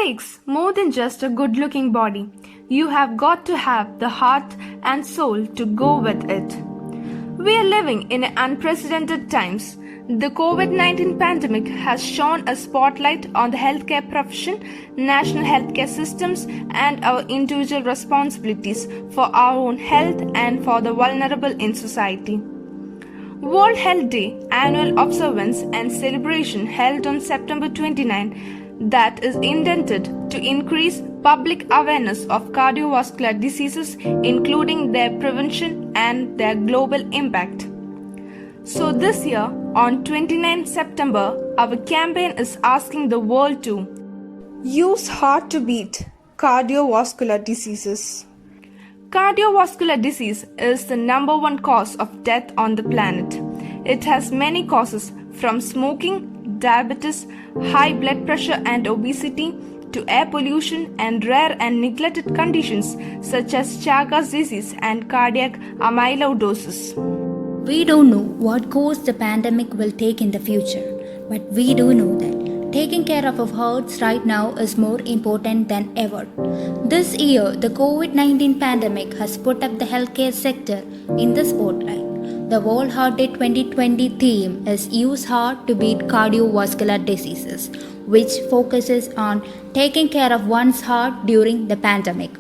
takes more than just a good looking body. You have got to have the heart and soul to go with it. We are living in unprecedented times. The COVID-19 pandemic has shone a spotlight on the healthcare profession, national healthcare systems, and our individual responsibilities for our own health and for the vulnerable in society. World Health Day annual observance and celebration held on September 29 that is intended to increase public awareness of cardiovascular diseases, including their prevention and their global impact. So this year, on 29 September, our campaign is asking the world to use heart to beat cardiovascular diseases. Cardiovascular disease is the number one cause of death on the planet. It has many causes from smoking, diabetes, high blood pressure and obesity, to air pollution and rare and neglected conditions such as Chagas disease and cardiac amyloidosis. We don't know what course the pandemic will take in the future, but we do know that taking care of our hearts right now is more important than ever. This year, the COVID-19 pandemic has put up the healthcare sector in the spotlight. The World Heart Day 2020 theme is Use Heart to Beat Cardiovascular Diseases, which focuses on taking care of one's heart during the pandemic.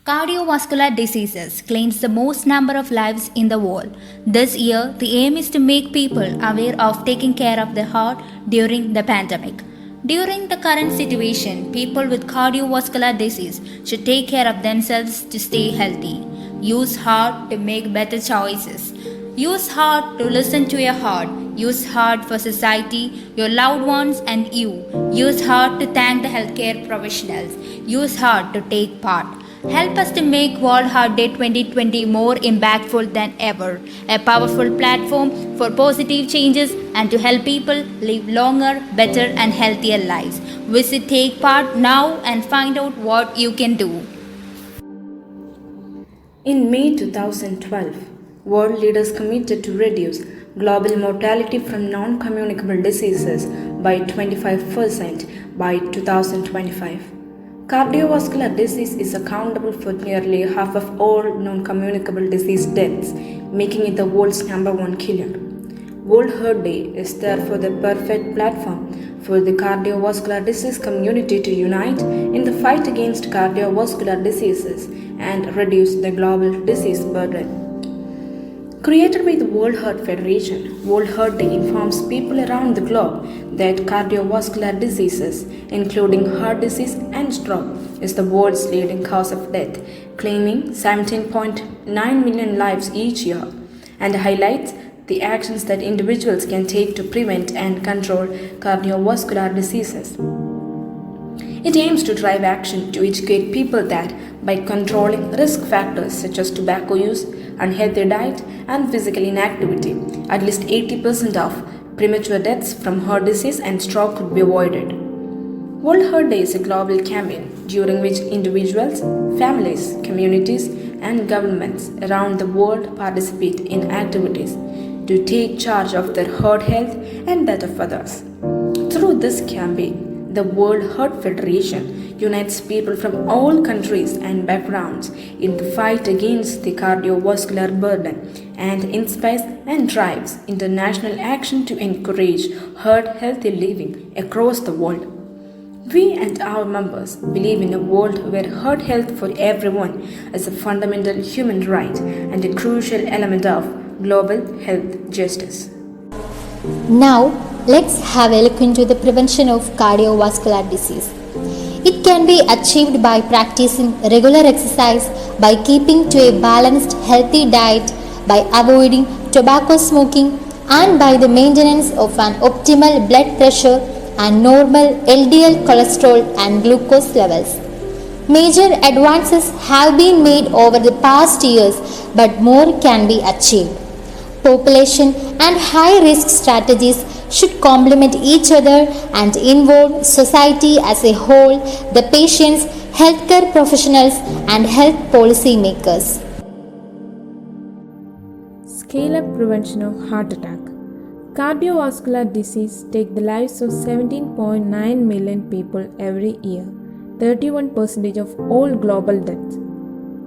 Cardiovascular diseases claims the most number of lives in the world. This year, the aim is to make people aware of taking care of their heart during the pandemic. During the current situation, people with cardiovascular disease should take care of themselves to stay healthy. Use heart to make better choices. Use heart to listen to your heart. Use heart for society, your loved ones and you. Use heart to thank the healthcare professionals. Use heart to take part. Help us to make World Heart Day 2020 more impactful than ever, a powerful platform for positive changes and to help people live longer, better and healthier lives. Visit Take Part now and find out what you can do. In May 2012, world leaders committed to reduce global mortality from non-communicable diseases by 25% by 2025. Cardiovascular disease is accountable for nearly half of all non-communicable disease deaths, making it the world's number one killer. World Heart Day is therefore the perfect platform for the cardiovascular disease community to unite in the fight against cardiovascular diseases and reduce the global disease burden. Created by the World Heart Federation, World Heart Day informs people around the globe that cardiovascular diseases, including heart disease and stroke, is the world's leading cause of death, claiming 17.9 million lives each year, and highlights the actions that individuals can take to prevent and control cardiovascular diseases. It aims to drive action to educate people that by controlling risk factors such as tobacco use, unhealthy diet, and physical inactivity, at least 80% of premature deaths from heart disease and stroke could be avoided. World Heart Day is a global campaign during which individuals, families, communities, and governments around the world participate in activities to take charge of their heart health and that of others. Through this campaign, the World Heart Federation unites people from all countries and backgrounds in the fight against the cardiovascular burden and inspires and drives international action to encourage heart-healthy living across the world. We and our members believe in a world where heart health for everyone is a fundamental human right and a crucial element of global health justice. Now, let's have a look into the prevention of cardiovascular disease. It can be achieved by practicing regular exercise, by keeping to a balanced, healthy diet, by avoiding tobacco smoking, and by the maintenance of an optimal blood pressure and normal LDL cholesterol and glucose levels. Major advances have been made over the past years, but more can be achieved. Population and high-risk strategies should complement each other and involve society as a whole, the patients, healthcare professionals, and health policy makers. Scale up prevention of heart attack. Cardiovascular disease take the lives of 17.9 million people every year, 31% of all global deaths.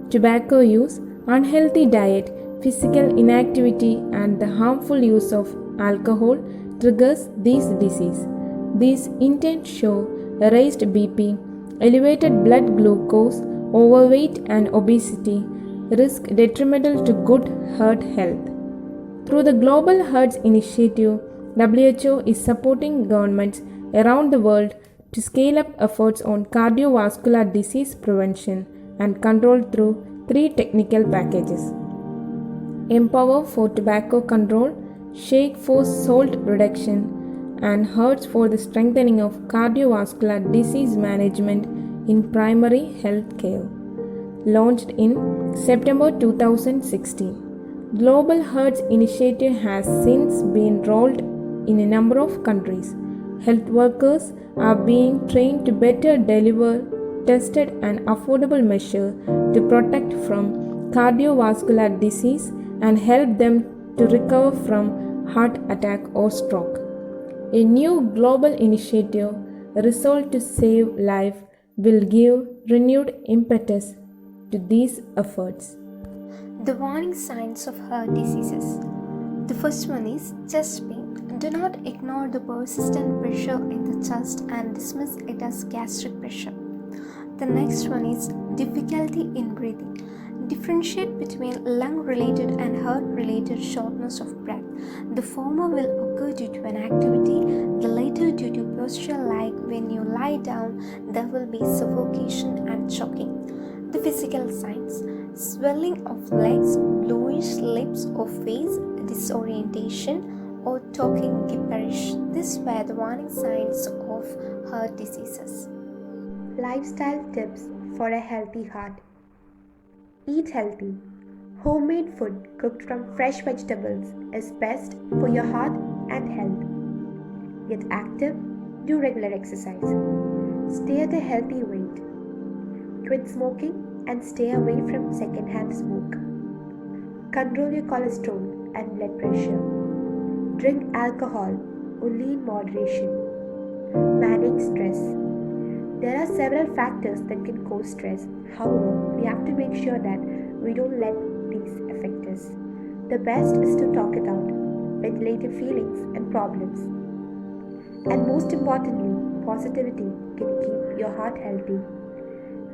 Tobacco use, unhealthy diet, physical inactivity and the harmful use of alcohol triggers these diseases. These in turn show raised BP, elevated blood glucose, overweight and obesity, risk detrimental to good heart health. Through the Global Hearts Initiative, WHO is supporting governments around the world to scale up efforts on cardiovascular disease prevention and control through 3 technical packages: Empower for tobacco control, Shake for salt reduction, and Hearts for the strengthening of cardiovascular disease management in primary health care. Launched in September 2016. Global Hearts Initiative has since been rolled in a number of countries. Health workers are being trained to better deliver tested and affordable measures to protect from cardiovascular disease and help them to recover from heart attack or stroke. A new global initiative resolved to save life will give renewed impetus to these efforts. The warning signs of heart diseases. The first one is chest pain. Do not ignore the persistent pressure in the chest and dismiss it as gastric pressure. The next one is difficulty in breathing. Differentiate between lung-related and heart-related shortness of breath. The former will occur due to an activity, the latter due to posture, like when you lie down, there will be suffocation and choking. The physical signs: swelling of legs, bluish lips or face, disorientation, or talking gibberish. These were the warning signs of heart diseases. Lifestyle tips for a healthy heart. Eat healthy. Homemade food cooked from fresh vegetables is best for your heart and health. Get active, do regular exercise. Stay at a healthy weight. Quit smoking and stay away from secondhand smoke. Control your cholesterol and blood pressure. Drink alcohol only in moderation. Manage stress. There are several factors that can cause stress. However, we have to make sure that we don't let these affect us. The best is to talk it out, ventilate your feelings and problems. And most importantly, positivity can keep your heart healthy.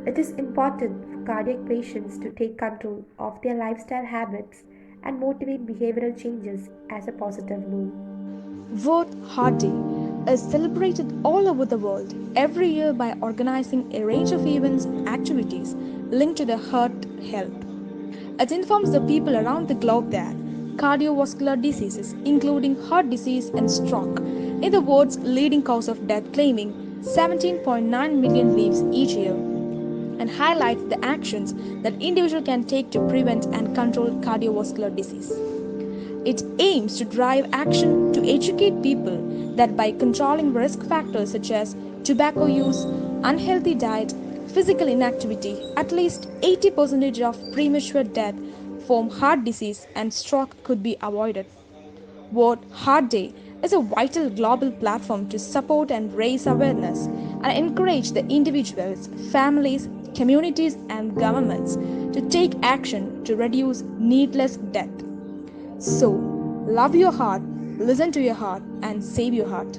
It is important for cardiac patients to take control of their lifestyle habits and motivate behavioral changes as a positive move. World Heart Day is celebrated all over the world every year by organizing a range of events and activities linked to the heart health. It informs the people around the globe that cardiovascular diseases, including heart disease and stroke, is the world's leading cause of death, claiming 17.9 million lives each year, and highlights the actions that individuals can take to prevent and control cardiovascular disease. It aims to drive action to educate people that by controlling risk factors such as tobacco use, unhealthy diet, physical inactivity, at least 80% of premature death from heart disease and stroke could be avoided. World Heart Day is a vital global platform to support and raise awareness and encourage the individuals, families, communities, and governments to take action to reduce needless death. So, love your heart, listen to your heart, and save your heart.